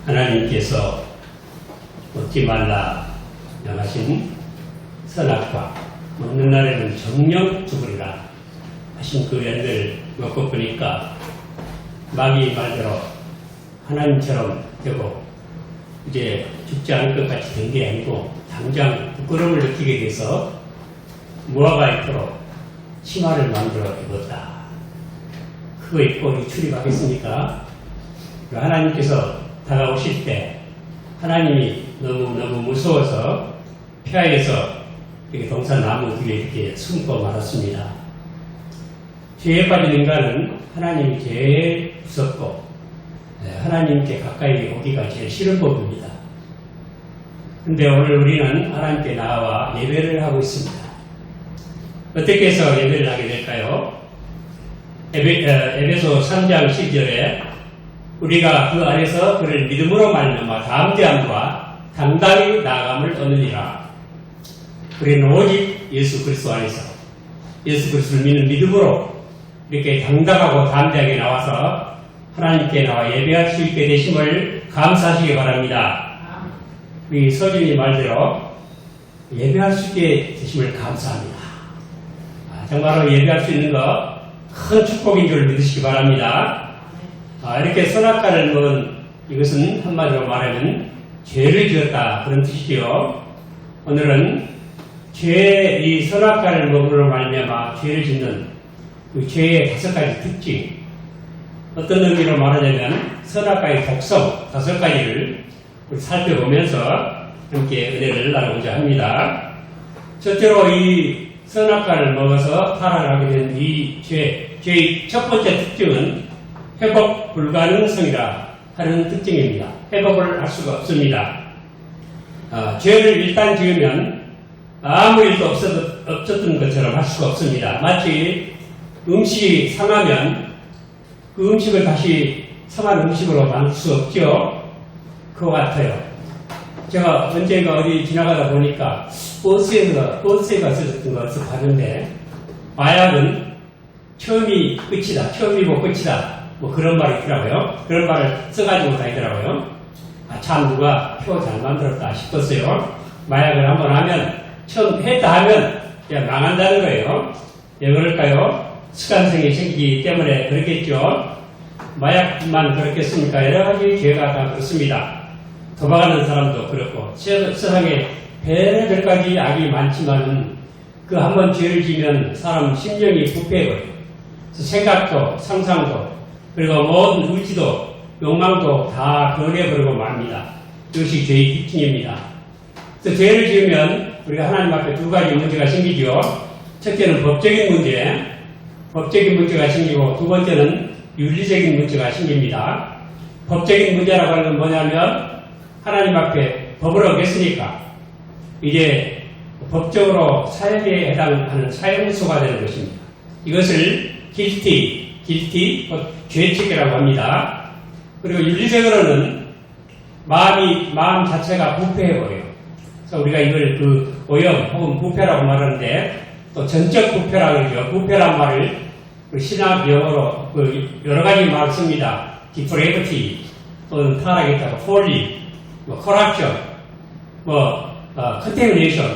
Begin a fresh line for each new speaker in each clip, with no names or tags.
하나님께서 먹지 말라 명하신 선악과 먹는 날에는 정령 죽으리라 하신 그 연을 먹고 보니까 마귀 말대로 하나님처럼 되고 이제 죽지 않을 것 같이 된 게 아니고 당장 부끄러움을 느끼게 돼서 무화과 잎으로 치마를 만들어 입었다. 그거 입고 우리 출입하겠습니까? 하나님께서 다가오실 때 하나님이 너무너무 무서워서 폐하에서 이렇게 동산나무 뒤에 이렇게 숨고 말았습니다. 죄에 빠진 인간은 하나님이 제일 무섭고 하나님께 가까이 오기가 제일 싫은 법입니다. 그런데 오늘 우리는 하나님께 나와 예배를 하고 있습니다. 어떻게 해서 예배를 하게 될까요? 에베소 3장 10절에 우리가 그 안에서 그를 믿음으로 말미암아 담대함과 당당히 나아감을 얻느니라. 우리는 오직 예수 그리스도 안에서 예수 그리스도를 믿는 믿음으로 이렇게 당당하고 담대하게 나와서 하나님께 나와 예배할 수 있게 되심을 감사하시기 바랍니다. 우리 서준이 말대로 예배할 수 있게 되심을 감사합니다. 정말로 예배할 수 있는 거 큰 축복인 줄 믿으시기 바랍니다. 이렇게 선악과를 먹은 이것은 한마디로 말하면 죄를 지었다 그런 뜻이지요. 오늘은 이 선악과를 먹으로 말미암아 죄를 짓는 그 죄의 5가지 특징, 어떤 의미로 말하자면 선악과의 독성 5가지를 우리 살펴보면서 함께 은혜를 나누고자 합니다. 첫째로 이 선악과를 먹어서 타락하게 된 이 죄의 첫 번째 특징은 회복 불가능성이라 하는 특징입니다. 회복을 할 수가 없습니다. 죄를 일단 지으면 아무 일도 없었던 것처럼 할 수가 없습니다. 마치 음식이 상하면 그 음식을 다시 상한 음식으로 만들 수 없죠. 그와 같아요. 제가 언젠가 어디 지나가다 보니까 버스에가 써졌던 것을 봤는데 마약은 처음이 끝이다. 처음이고 끝이다. 뭐 그런 말이 있더라고요. 그런 말을 써가지고 다니더라고요. 참 누가 표 잘 만들었다 싶었어요. 마약을 한번 하면 처음 했다 하면 그냥 망한다는 거예요. 왜 그럴까요? 습관성이 생기기 때문에 그렇겠죠. 마약만 그렇겠습니까? 여러 가지 죄가 다 그렇습니다. 도박하는 사람도 그렇고 세상에 별별 가지 악이 많지만 그 한 번 죄를 지면 사람 심령이 부패해버려요. 생각도 상상도 그리고 모든 의지도 욕망도 다 변해버리고 맙니다. 이것이 죄의 특징입니다. 그래서 죄를 지으면 우리가 하나님 앞에 2가지 문제가 생기죠. 첫째는 법적인 문제가 생기고 두 번째는 윤리적인 문제가 생깁니다. 법적인 문제라고 하는 건 뭐냐면 하나님 앞에 법을 어겼으니까 이제 법적으로 사형에 해당하는 사형수가 되는 것입니다. 이것을 guilty, 죄책이라고 합니다. 그리고 윤리적으로는 마음 자체가 부패해버려요. 그래서 우리가 이걸 그 오염 혹은 부패라고 말하는데 또 전적 부패라고 그러죠. 부패란 말을 신학 영어로 여러 가지 말을 씁니다. depravity 또는 타락했다고 folly, corruption, contamination,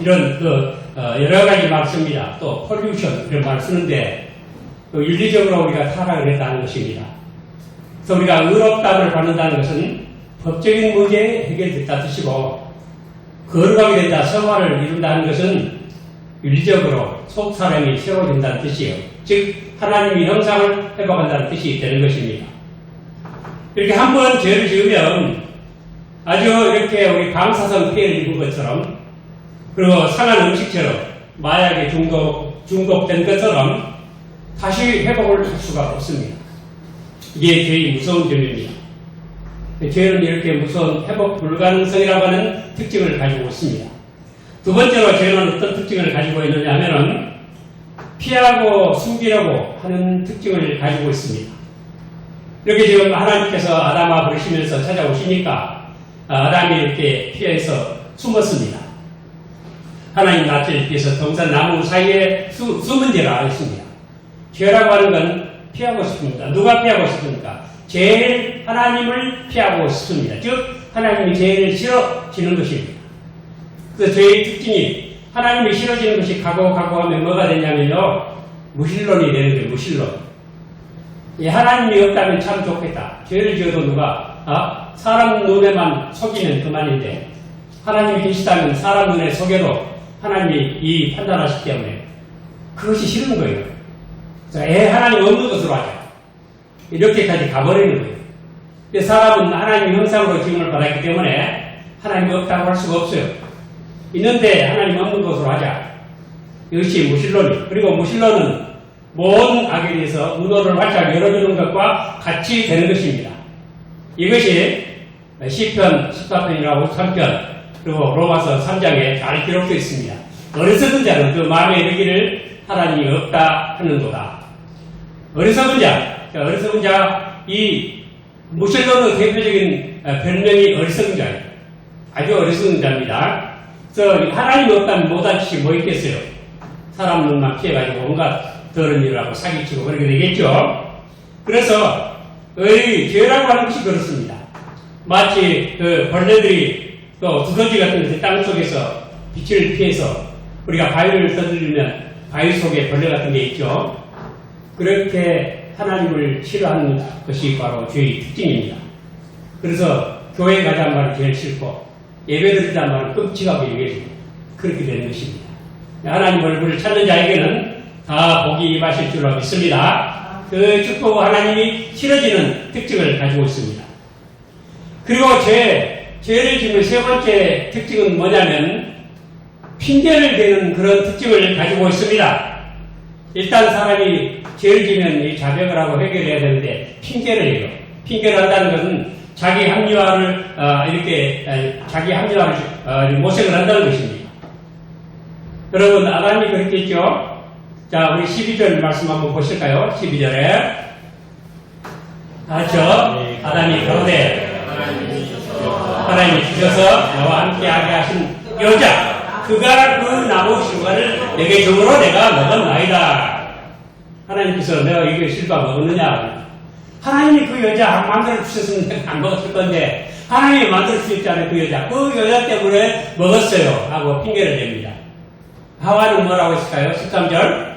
이런 여러 가지 말 씁니다. 또 pollution 이런 말 쓰는데 윤리적으로 우리가 타락을 했다는 것입니다. 그래서 우리가 의롭다함을 받는다는 것은 법적인 문제에 해결됐다 뜻이고 거룩하게 된다, 성화를 이룬다는 것은 윤리적으로 속 사람이 세워진다는 뜻이에요. 즉 하나님의 형상을 회복한다는 뜻이 되는 것입니다. 이렇게 한 번 죄를 지으면 아주 이렇게 우리 방사성 피해를 입은 것처럼 그리고 상한 음식처럼 마약에 중독된 것처럼 다시 회복을 할 수가 없습니다. 이게 죄의 무서운 점입니다. 죄는 이렇게 무서운 회복 불가능성이라고 하는 특징을 가지고 있습니다. 두 번째로 죄는 어떤 특징을 가지고 있느냐 하면은 피하고 숨기려고 하는 특징을 가지고 있습니다. 이렇게 지금 하나님께서 아담아 부르시면서 찾아오시니까 아담이 이렇게 피해서 숨었습니다. 하나님 낯을 위해서 동산나무 사이에 숨은 죄를 알았습니다. 죄라고 하는 건 피하고 싶습니다. 누가 피하고 싶습니까? 제일 죄는 하나님을 피하고 싶습니다. 즉 하나님이 죄를 싫어지는 것입니다. 그래서 죄의 특징이 하나님이 싫어지는 것이 가고하면 뭐가 되냐면요, 무신론이 되는 거예요. 무신론. 하나님이 없다면 참 좋겠다. 죄를 지어도 누가 사람 눈에만 속이면 그만인데 하나님이 계시다면 사람 눈에 속여도 하나님이 이 판단하시기 때문에 그것이 싫은 거예요. 그래서 하나님 없는 것으로 하자. 이렇게까지 가버리는 거예요. 근데 사람은 하나님 형상으로 지음을 받았기 때문에 하나님이 없다고 할 수가 없어요. 있는데 하나님 없는 것으로 하자. 이것이 무신론이에요. 그리고 무신론은 모든 악에 대해서 문호를 활짝 열어주는 것과 같이 되는 것입니다. 이것이 시편 14편이나 53편 그리고 로마서 3장에 잘 기록되어 있습니다. 어리석은 자는 그 마음에 이르기를 하나님이 없다 하는도다. 어리석은 자, 이 무신론의 대표적인 별명이 어리석은 자예요. 아주 어리석은 자입니다. 그래서 하나님이 없다면 못한 짓이 뭐 있겠어요? 사람 눈만 피해가지고 온갖 더러운 일을 하고 사기치고 그렇게 되겠죠. 그래서 죄라고 하는 것이 그렇습니다. 마치 그 벌레들이 또 두더지 같은 그 땅 속에서 빛을 피해서 우리가 바위를 떠들면 바위 속에 벌레 같은 게 있죠. 그렇게 하나님을 싫어하는 것이 바로 죄의 특징입니다. 그래서 교회 가자는 말이 제일 싫고 예배 드리자는 말은 끔찍하게 얘기해주고 그렇게 되는 것입니다. 하나님 얼굴을 찾는 자에게는 다 복이 임하실 줄로 믿습니다. 그 축복 하나님이 싫어지는 특징을 가지고 있습니다. 그리고 죄를 지는 세 번째 특징은 뭐냐면 핑계를 대는 그런 특징을 가지고 있습니다. 일단 사람이 죄를 지면 이 자백을 하고 해결해야 되는데 핑계를 해요. 핑계를 한다는 것은 자기 합리화를 모색을 한다는 것입니다. 여러분 아담이 그랬겠죠? 자, 우리 12절 말씀 한번 보실까요? 12절에 아담이 가로되 하나님이 주셔서 너와 함께하게 하신 여자 그가 그 나무 실과를 내게 주므로 내가 먹었나이다. 하나님께서 내가 이거 실과 먹었느냐? 하나님이 그 여자 만들어 주셨으면 내가 안 먹었을 건데 하나님이 만들어 주셨잖아요. 그 여자 때문에 먹었어요 하고 핑계를 댑니다. 하와는 뭐라고 했을까요? 13절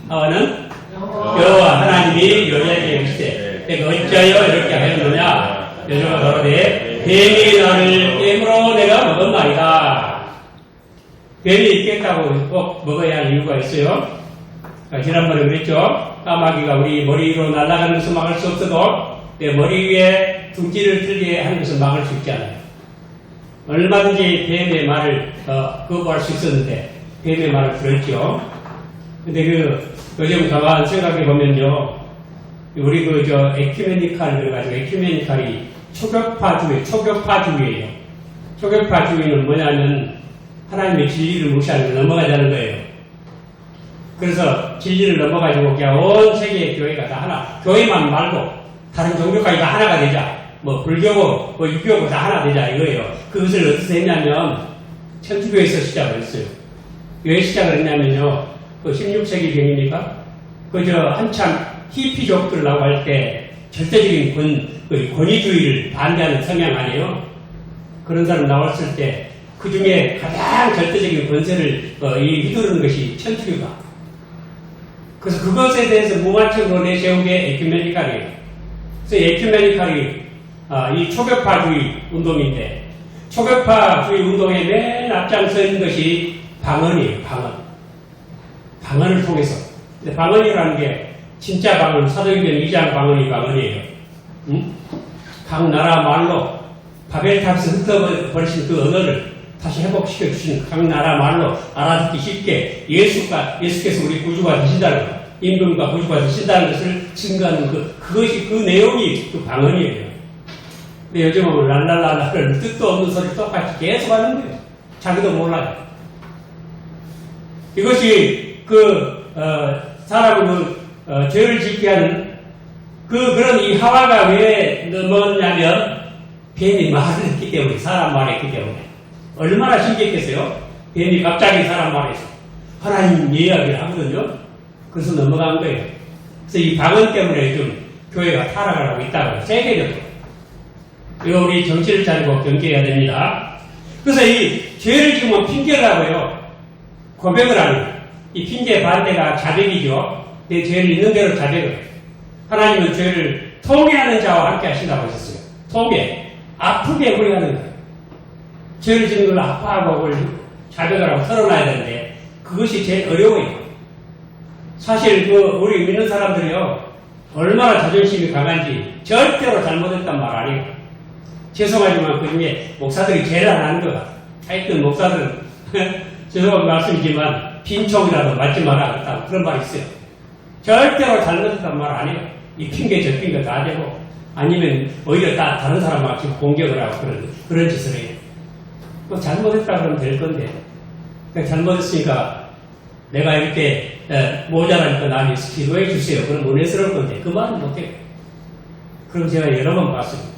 하와는 여호와 하나님이 여자에게 이르시되 내가 어찌하여 이렇게 하였느냐? 여자가 가로되 뱀이 나를 깨물어 내가 먹었나이다. 뱀이 있겠다고 꼭 먹어야 할 이유가 있어요. 지난번에 그랬죠. 까마귀가 우리 머리 위로 날아가는 것을 막을 수 없어도 내 머리 위에 둥지를 틀게 하는 것을 막을 수 있잖아요. 얼마든지 뱀의 말을 거부할 수 있었는데 뱀의 말을 들었죠. 근데 요즘 가만 생각해 보면요, 우리 에큐메니칼을 가지고 에큐메니칼이 초격파주의예요. 초격파주의는 뭐냐면 하나님의 진리를 무시하는 넘어가자는 거예요. 그래서 진리를 넘어가지고 그냥 온 세계의 교회가 다 하나, 교회만 말고 다른 종교까지 다 하나가 되자. 뭐 불교고 뭐 유교고 다 하나 되자 이거예요. 그것을 어디서 했냐면 천주교에서 시작을 했어요. 왜 시작을 했냐면요, 그 16세기경입니까? 한참 히피족들라고 할 때 절대적인 권위주의를 반대하는 성향 아니에요? 그런 사람 나왔을 때 그 중에 가장 절대적인 권세를 휘두르는 것이 천주교가. 그래서 그것에 대해서 무마책으로 내세운 게 에큐메니칼이에요. 그래서 에큐메니칼이 이 초격파주의 운동인데, 초격파주의 운동에 맨 앞장서 있는 것이 방언이에요. 방언을 통해서. 근데 방언이라는 게 진짜 방언, 사도행전 2장 방언이에요. 응? 각 나라 말로 바벨탑에서 흩어버리신 그 언어를 다시 회복시켜 주시는, 각 나라 말로 알아듣기 쉽게 예수께서 우리 구주가 되신다는 것, 임금과 구주가 되신다는 것을 증거하는 그것이 그 내용이 그 방언이에요. 근데 요즘은 랄랄랄라를 뜻도 없는 소리 똑같이 계속 하는 거예요. 자기도 몰라요. 이것이 사람을 죄를 짓게 하는 그런 이 하와가 왜 넘었냐면 뱀이 말을 했기 때문에, 사람 말을 했기 때문에. 얼마나 신기했겠어요? 뱀이 갑자기 사람 말에서 하나님 이야기를 하거든요. 그래서 넘어간 거예요. 그래서 이 방언 때문에 좀 교회가 타락을 하고 있다고요. 세계적으로. 이거 우리 정신을 차리고 경계해야 됩니다. 그래서 이 죄를 지으면 핑계를 하고요. 고백을 하는 거예요. 이 핑계 반대가 자백이죠. 내 죄를 있는 대로 자백을 해요. 하나님은 죄를 통회하는 자와 함께 하신다고 하셨어요. 통회. 아프게 후회하는 거예요. 죄를 지은 걸 아파하고 그걸 자백을 하고 털어놔야 되는데 그것이 제일 어려워요. 사실 우리 믿는 사람들이요. 얼마나 자존심이 강한지 절대로 잘못했단 말 아니에요. 죄송하지만 그 중에 목사들이 제일 안 하는 것 같아요. 하여튼 목사들은 죄송한 말씀이지만 빈총이라도 맞지 말아야겠다 그런 말이 있어요. 절대로 잘못했단 말 아니에요. 이 핑계 저 핑계 다 되고 아니면 오히려 다른 사람하고 공격을 하고 그런 짓을 해요. 또 잘못했다 그러면 될 건데 잘못했으니까 내가 이렇게 모자라니까 나한테 기도해 주세요. 그럼 은혜스러울 건데 그 말은 못해요. 그럼 제가 여러 번 봤습니다.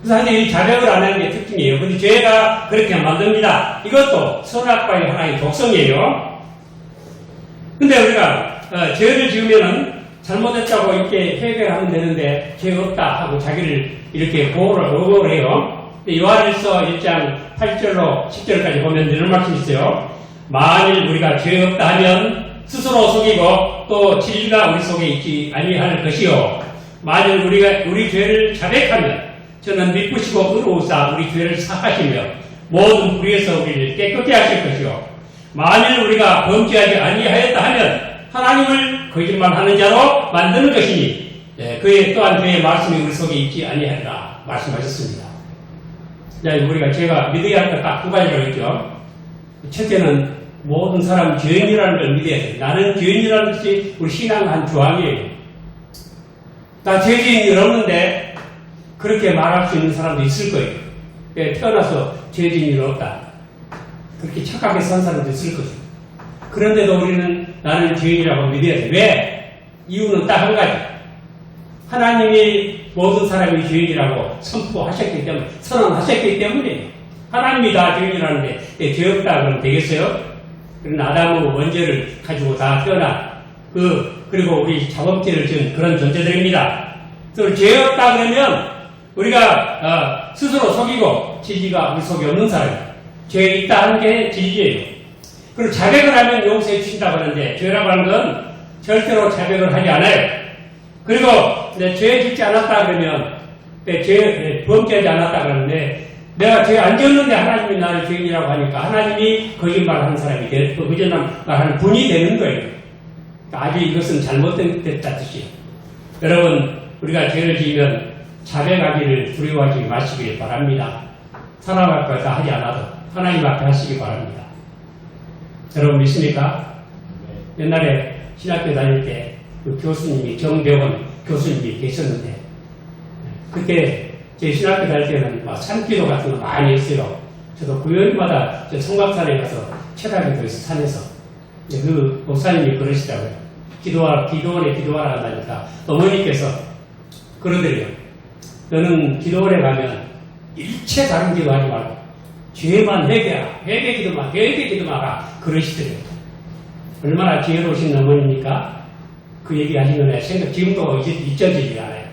그래서 하여튼 이 자백을 안 하는 게 특징이에요. 근데 죄가 그렇게 만듭니다. 이것도 선악과의 하나의 독성이에요. 근데 우리가 죄를 지으면은 잘못했다고 이렇게 회개하면 되는데 죄 없다 하고 자기를 이렇게 보호를 해요. 요한일서 1장 8절로 10절까지 보면 이런 말씀이 있어요. 만일 우리가 죄 없다 하면 스스로 속이고 또 진리가 우리 속에 있지 아니할 것이요. 만일 우리가 우리 죄를 자백하면 저는 믿으시고 의로우사 우리 죄를 사하시며 모든 불의에서 우리를 깨끗게 하실 것이요. 만일 우리가 범죄하지 아니하였다 하면 하나님을 거짓말하는 자로 만드는 것이니 그의 또한 그의 말씀이 우리 속에 있지 아니하리라 말씀하셨습니다. 우리가 제가 믿어야 할 것 딱 두 가지로 했죠. 첫째는 모든 사람 죄인이라는 걸 믿어야 돼요. 나는 죄인이라는 것이 우리 신앙의 한 조항이에요. 나 죄지은 일 없는데 그렇게 말할 수 있는 사람도 있을 거예요. 태어나서 죄지은 일 없다. 그렇게 착하게 산 사람도 있을 거죠. 그런데도 우리는 나는 죄인이라고 믿어야 돼. 왜? 이유는 딱 한 가지. 하나님이 모든 사람이 죄인이라고 선포하셨기 때문에, 선언하셨기 때문에 하나님이 다 죄인이라는데 죄 없다 그러면 되겠어요? 그런 아담의 원죄를 가지고 다 태어난 그리고 우리 자범죄를 지은 그런 존재들입니다. 그래서 죄 없다 그러면 우리가 스스로 속이고 진리가 우리 속에 없는 사람이에요. 죄 있다 하는 게 진리예요. 그리고 자백을 하면 용서해 주신다고 하는데 죄라고 하는 건 절대로 자백을 하지 않아요. 그리고 죄 짓지 않았다 그러면 범죄하지 않았다 그러는데 내가 죄 안 지었는데 하나님이 나를 죄인이라고 하니까 하나님이 거짓말하는 사람이 거짓말하는 분이 되는 거예요. 아주 이것은 잘못됐다 뜻이에요. 여러분 우리가 죄를 지으면 자백하기를 두려워하지 마시길 바랍니다. 사람 앞에 다 하지 않아도 하나님 앞에 하시기 바랍니다. 여러분 믿습니까? 옛날에 신학교 다닐 때 그 교수님이 정대원 교수님이 계셨는데 그때 제 신학교 다닐 때는 막 산기도 같은 거 많이 했어요. 저도 구요일마다 저 성곽산에 가서 철학기도 해서 산에서 그 목사님이 그러시더라고요. 기도원에 기도하라 한다니까 어머니께서 그러더래요. 너는 기도원에 가면 일체 다른 기도하지 말고 죄만 회개하라. 회개 기도마라. 그러시더래요. 얼마나 지혜로우신 어머니입니까? 그 얘기 하시는 애 생각 지금도 잊혀지지 않아요.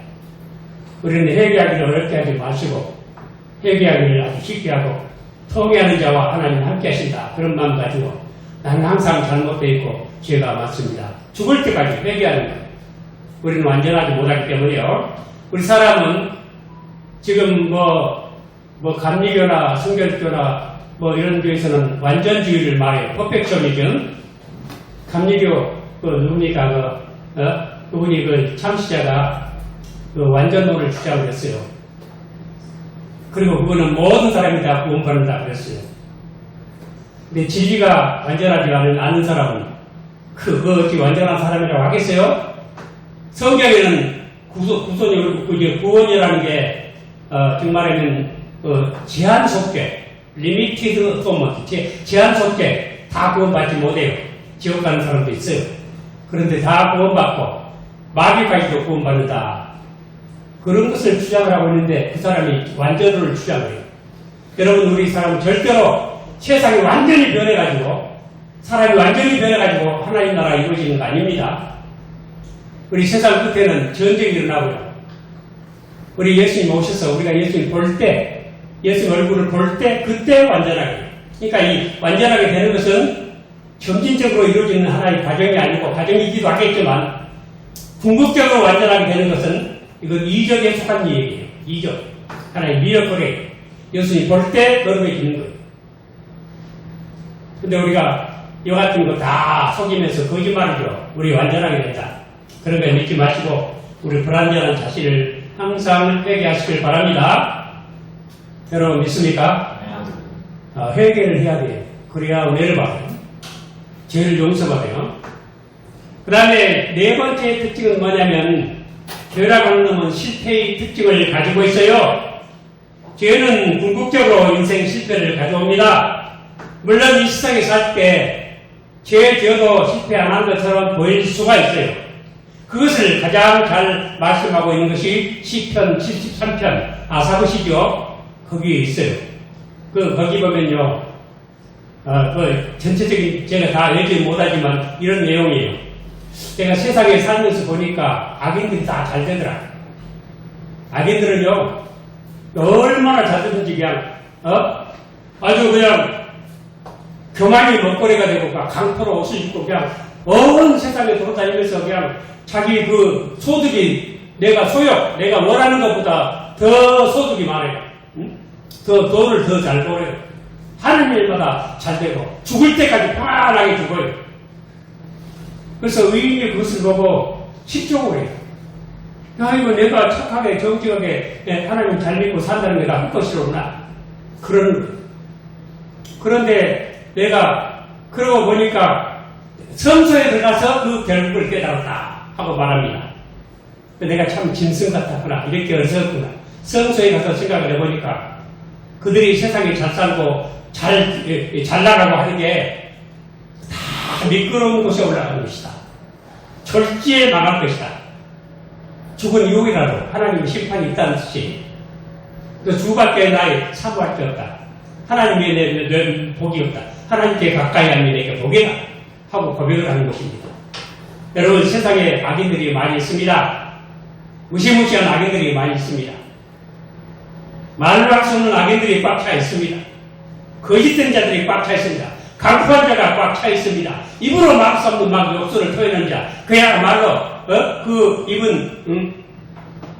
우리는 회개하기를 어렵게 하지 마시고 회개하기를 아주 쉽게 하고 통회하는 자와 하나님 함께 하신다. 그런 마음 가지고 나는 항상 잘못되어 있고 죄가 많습니다. 죽을 때까지 회개하는 거예요. 우리는 완전하지 못하기 때문에요. 우리 사람은 지금 감리교나 성결교나 이런 교에서는 완전주의를 말해요. 퍼펙션이즘. 감리교 누굽니까? 그분이 참시자가 완전도를 주장을 했어요. 그리고 그분은 모든 사람이 다 구원받는다 그랬어요. 근데 진리가 완전하지 않은 사람은 어찌 완전한 사람이라고 하겠어요? 성경에는 구원이라는 게 정말에는 제한 속죄, 리미티드 atonement, 제한 속죄 다 구원받지 못해요. 지옥 가는 사람도 있어요. 그런데 다 구원받고 마귀까지도 구원받는다. 그런 것을 주장을 하고 있는데 그 사람이 완전을 주장해요. 여러분 우리 사람은 절대로 세상이 완전히 변해가지고 사람이 완전히 변해가지고 하나님 나라가 이루어지는 거 아닙니다. 우리 세상 끝에는 전쟁이 일어나고요. 우리 예수님 오셔서 우리가 예수님 볼 때, 예수님 얼굴을 볼 때, 그때 완전하게. 그러니까 이 완전하게 되는 것은 점진적으로 이루어지는 하나의 과정이 아니고, 과정이기도 하겠지만, 궁극적으로 완전하게 되는 것은 이건 이적에 속한 얘기예요. 이적. 하나의 미러클이에요. 예수님 볼 때 거룩해지는 거예요. 근데 우리가 이 같은 거 다 속이면서 거짓말이죠. 우리 완전하게 된다. 그런 거 믿지 마시고 우리 불완전한 자신을 항상 회개하시길 바랍니다. 여러분 믿습니까? 회개를 해야 돼요. 그래야 은혜를 받아요. 죄를 용서받아요. 그 다음에 네 번째 특징은 뭐냐면 죄라고 하는 놈은 실패의 특징을 가지고 있어요. 죄는 궁극적으로 인생 실패를 가져옵니다. 물론 이 세상에 살 때 죄 지어도 실패 안 한 것처럼 보일 수가 있어요. 그것을 가장 잘 말씀하고 있는 것이 시편 73편 아사굿이죠. 거기에 있어요. 거기 보면요. 전체적인 제가 다 읽지 못하지만 이런 내용이에요. 제가 세상에 살면서 보니까 악인들이 다 잘 되더라. 악인들은요. 얼마나 잘 되는지 그냥 아주 그냥 교만이 먹거리가 되고 강포로 옷을 입고 그냥 온 세상에 돌아다니면서 그냥 자기 그 소득이 내가 원하는 것보다 더 소득이 많아요. 응? 더 돈을 더 잘 벌어요. 하는 일마다 잘 되고 죽을 때까지 편안하게 죽어요. 그래서 의인이 그것을 보고 실족을 해요. 야, 이거 내가 착하게 정직하게 하나님 잘 믿고 산다는 게 다 헛것이로구나. 그런데 내가 그러고 보니까 성소에 들어가서 그 결국을 깨달았다 하고 말합니다. 내가 참 짐승 같았구나. 이렇게 어리석구나. 성소에 가서 생각을 해보니까 그들이 세상에 잘 살고 잘 나가고 하는 게 다 미끄러운 곳에 올라가는 것이다. 절지에 망할 것이다. 죽은 이후이라도 하나님의 심판이 있다는 뜻이 그 주밖에 나의 사부할 게 없다. 하나님의 내 복이 없다. 하나님께 가까이 하면 내게 복이다. 하고 고백을 하는 것입니다. 여러분 세상에 악인들이 많이 있습니다. 무시무시한 악인들이 많이 있습니다. 말로 할 수 없는 악인들이 꽉 차 있습니다. 거짓된 자들이 꽉 차 있습니다. 강포한 자가 꽉 차 있습니다. 입으로 막 썩는 막 욕설을 표현하는 자. 그야말로 그 입은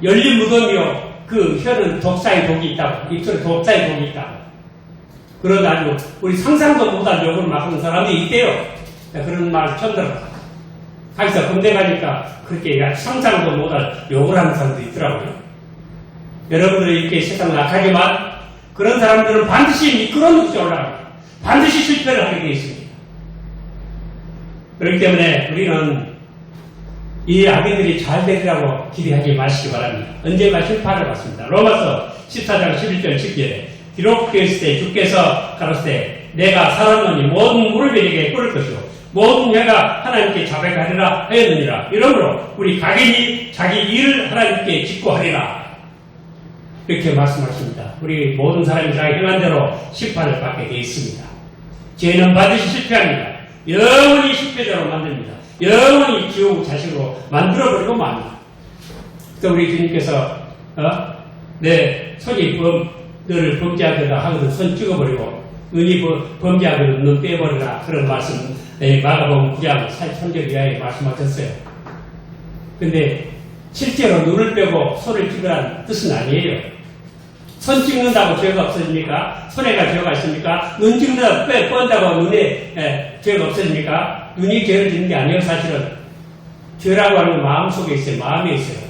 열린 무덤이요. 그 혀는 독사의 독이 있다고. 입술에 독사의 독이 있다고. 그런 아주 우리 상상도 못할 욕을 막 하는 사람이 있대요. 그런 말 처음 들어봤어요. 가서 군대 가니까 그렇게 상상도 못할 욕을 하는 사람도 있더라고요. 여러분들이 이렇게 세상 낙하지만 그런 사람들은 반드시 미끄러운 곳에 올라갑니다. 반드시 실패를 하게 되어 있습니다. 그렇기 때문에 우리는 이 악인들이 잘 되리라고 기대하지 마시기 바랍니다. 언젠가 실패를 받습니다. 로마서 14장 11절 10절에 기록되었을 때 주께서 가로되 내가 살았노니 모든 무릎에 내게 꿇을 것이요 모든 혀가 하나님께 자백하리라 하였느니라. 이러므로 우리 각인이 자기 일을 하나님께 짓고 하리라. 이렇게 말씀하십니다. 우리 모든 사람이 자기 행한 대로 심판을 받게 되어 있습니다. 죄는 반드시 실패합니다. 영원히 실패자로 만듭니다. 영원히 지옥 자식으로 만들어버리고 맙니다. 또 우리 주님께서 내 손이 너를 범죄하게다 하거든 손 찍어버리고 눈이 범죄하거든 눈 빼버리라. 그런 말씀 마가복음 9장 43절 이하에 말씀하셨어요. 근데 실제로 눈을 빼고 손을 찍으라는 뜻은 아니에요. 손 찍는다고 죄가 없어집니까? 손에가 죄가 있습니까? 눈 찍는다고 뺀다고 눈에 죄가 없어집니까? 눈이 죄를 짓는 게 아니에요. 사실은 죄라고 하는 건 마음속에 있어요. 마음에 있어요.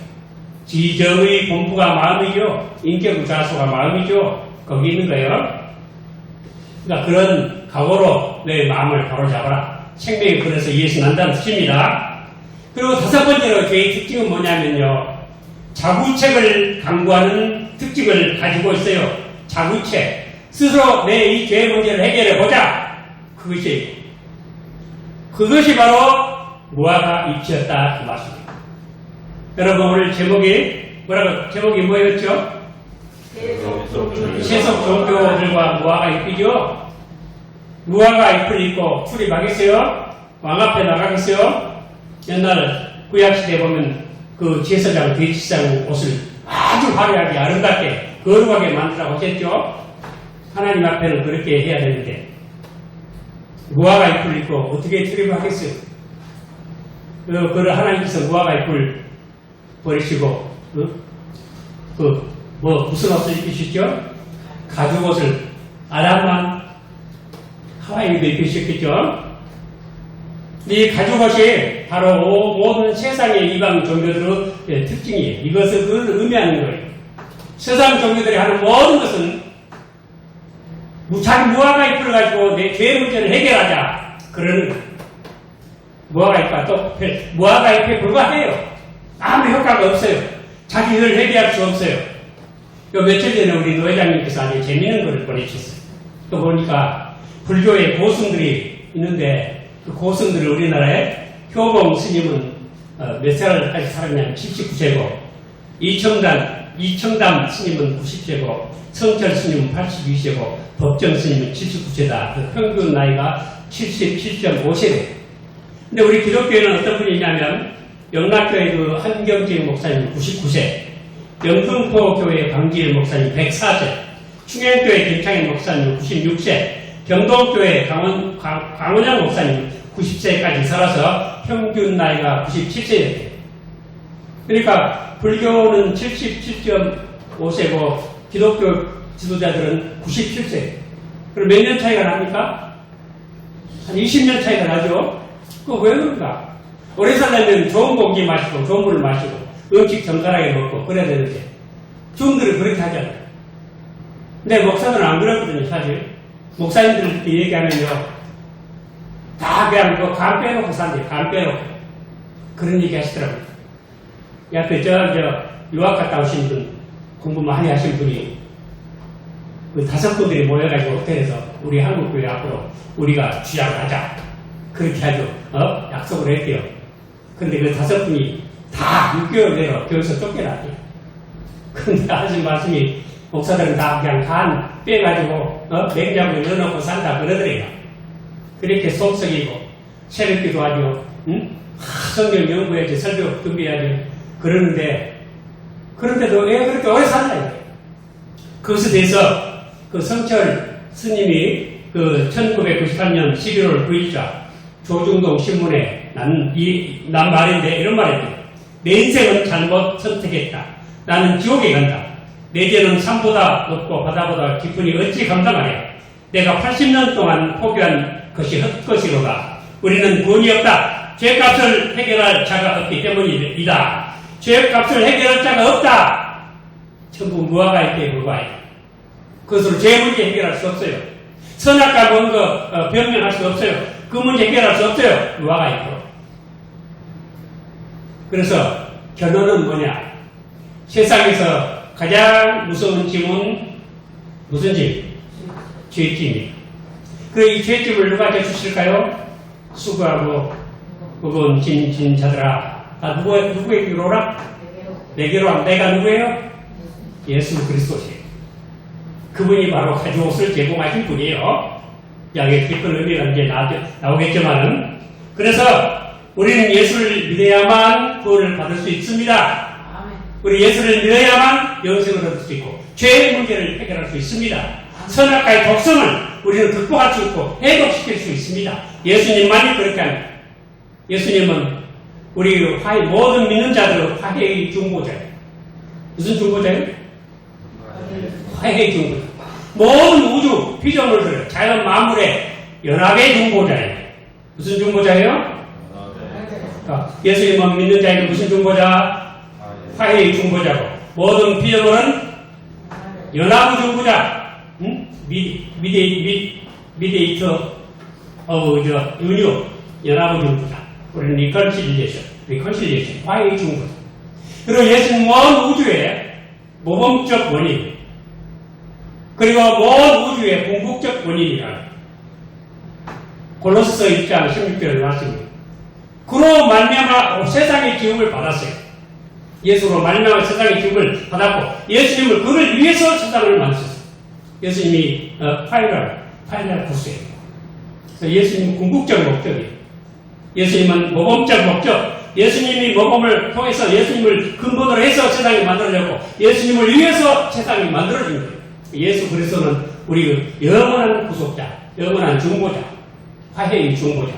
지정의 본부가 마음이죠. 인격의 자소가 마음이죠. 거기 있는 거예요. 그러니까 그런 각오로 내 마음을 바로잡아라. 생명이 그래서 이해서 난다는 뜻입니다. 그리고 다섯 번째로 죄의 특징은 뭐냐면요. 자구책을 강구하는 특징을 가지고 있어요. 자구책. 스스로 내 이 죄의 문제를 해결해 보자. 그것이 바로 무화과 잎이었다. 그 말씀입니다. 여러분 오늘 제목이 뭐였죠? 세속 종교들과 무화과 잎이죠. 무화과 잎을 입고 출입하겠어요? 왕 앞에 나가겠어요? 옛날 구약시대에 보면 그 제사장, 대지상 옷을 아주 화려하게 아름답게 거룩하게 만들라고 하셨죠. 하나님 앞에는 그렇게 해야 되는데 무화과 잎을 입고 어떻게 출입을 하겠어요? 그걸 하나님께서 무화과 잎을 버리시고 무슨 옷을 입히셨죠? 가죽 옷을 아담만 하와이도 입히셨겠죠? 이 가죽 옷이 바로 모든 세상의 이방 종교들의 특징이에요. 이것을 그걸 의미하는 거예요. 세상 종교들이 하는 모든 것은 자기 무화과 잎을 가지고 내 죄 문제를 해결하자. 그런 무화과 잎과 또 무화과 잎에 불과해요. 아무 효과가 없어요. 자기 일을 해결할 수 없어요. 며칠 전에 우리 노회장님께서 아주 재미있는 걸 보내주셨어요. 또 보니까 불교의 고승들이 있는데 그 고승들을 우리나라에 효봉 스님은 몇 살까지 살았냐면 79세고 이청담 스님은 90세고 성철 스님은 82세고 법정 스님은 79세다. 그 평균 나이가 77.5세래요. 근데 우리 기독교에는 어떤 분이 있냐면 영락교회 그 한경진 목사님 99세, 영등포 교회 강지일 목사님 104세, 충행교회 김창현 목사님 96세, 경동교회 강원영 목사님 90세까지 살아서 평균 나이가 97세였대요. 그러니까 불교는 77.5세고 기독교 지도자들은 97세. 그럼 몇 년 차이가 납니까? 한 20년 차이가 나죠? 그거 왜 그런가? 오래 살려면 좋은 공기 마시고 좋은 물을 마시고 음식 정갈하게 먹고 그래야 되는데 중들은 그렇게 하잖아요. 근데 목사들은 안 그러거든요. 사실 목사님들 얘기하면요 다 그냥 간 빼놓고 산대요. 간 빼놓고 그런 얘기 하시더라고요. 옆에 유학 갔다 오신 분 공부 많이 하신 분이 그 5분들이 모여가지고 호텔에서 우리 한국교회 앞으로 우리가 주장을 하자. 그렇게 하죠. 약속을 했대요. 근데 그 5분이 다 6개월 내로 교회에서 쫓겨났대요. 근데 하신 말씀이 목사들은 다 그냥 간 빼가지고 냉장고에 넣어놓고 산다 그러더래요. 그렇게 속썩이고 새벽 기도하죠. 성경 연구해야지 설교 준비해야지 그런데도 왜 그렇게 오래 살나요? 그것에 대해서 그 성철 스님이 그 1993년 11월 9일자 조중동 신문에 난 말인데 이런 말이에요. 내 인생은 잘못 선택했다. 나는 지옥에 간다. 내 죄는 산보다 높고 바다보다 깊으니 어찌 감당하랴. 내가 80년 동안 포기한 것이 헛것이로다. 우리는 구원이 없다. 죄값을 해결할 자가 없기 때문이다. 죄값을 해결할 자가 없다. 전부 무화과 잎에 불과해. 그것으로 죄 문제 해결할 수 없어요. 선악과 먼 거 변명할 수 없어요. 그 문제 해결할 수 없어요. 무화과 잎으로. 그래서 결론은 뭐냐? 세상에서 가장 무서운 짐은 무슨 짐? 죄짐입니다. 그리고 이 죄짐을 누가 져주실까요? 수고하고 무거운 짐진 자들아. 누구에게로 오라? 내게로 오라. 내가 누구예요? 예수 그리스도시에요. 그분이 바로 가죽옷을 제공하신 분이에요. 양의 깊은 의미가 이제 나오겠지만은. 그래서 우리는 예수를 믿어야만 구원을 받을 수 있습니다. 우리 예수를 믿어야만 영생을 얻을 수 있고 죄의 문제를 해결할 수 있습니다. 선악과의 독성을 우리는 극복할 수 있고 해독시킬 수 있습니다. 예수님만이 그렇게 합니다. 예수님은 우리 모든 믿는 자들은 화해의 중보자예요. 무슨 중보자예요? 화해의 중보자. 모든 우주 피조물들 자연 만물의 연합의 중보자예요. 무슨 중보자예요? 예수님은 믿는 자에게 무슨 중보자? 화해의 중보자고 모든 피조물은 연합의 중보자. 미디에이터 오브 유니온 연합의 중보자. 우리는 리컨실리에이션 화해의 중보자. 그리고 예수님은 먼 우주의 모범적 원인 그리고 먼 우주의 궁극적 원인이라 골로새서 1장 16절을 말씀입니다. 그로 말미암아 세상의 기업을 받았어요. 예수로 말미암아 세상의 기업을 받았고 예수님을 그를 위해서 세상을 만드셨어요. 예수님이 파이널 구세예요. 그래서 예수님은 궁극적 목적이에요. 예수님은 모범적 목적, 예수님이 모범을 통해서 예수님을 근본으로 해서 세상이 만들어졌고 예수님을 위해서 세상이 만들어진 거예요. 예수 그리스도는 우리 영원한 구속자, 영원한 중보자, 화해의 중보자,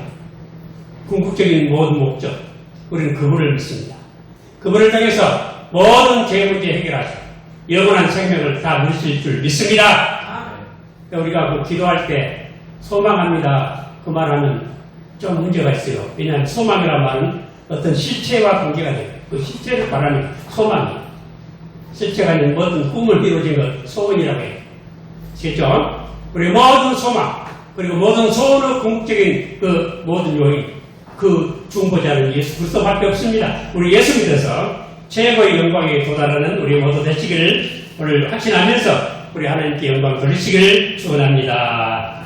궁극적인 모든 목적, 우리는 그분을 믿습니다. 그분을 통해서 모든 죄 문제 해결하시고 영원한 생명을 다 누리실 줄 믿습니다. 우리가 그 기도할 때 소망합니다 그 말하면 좀 문제가 있어요. 왜냐하면 소망이란 말은 어떤 실체와 관계가 돼요. 그 실체를 말하는 소망이에요. 실체가 아닌 모든 꿈을 이루어진 것 소원이라고 해요. 아시겠죠? 우리 모든 소망 그리고 모든 소원의 궁극적인 그 모든 요인 그 중보자는 예수 그리스도밖에 없습니다. 우리 예수 믿어서 최고의 영광에 도달하는 우리 모두 되시기를 오늘 확신하면서 우리 하나님께 영광 돌리시기를 축원합니다.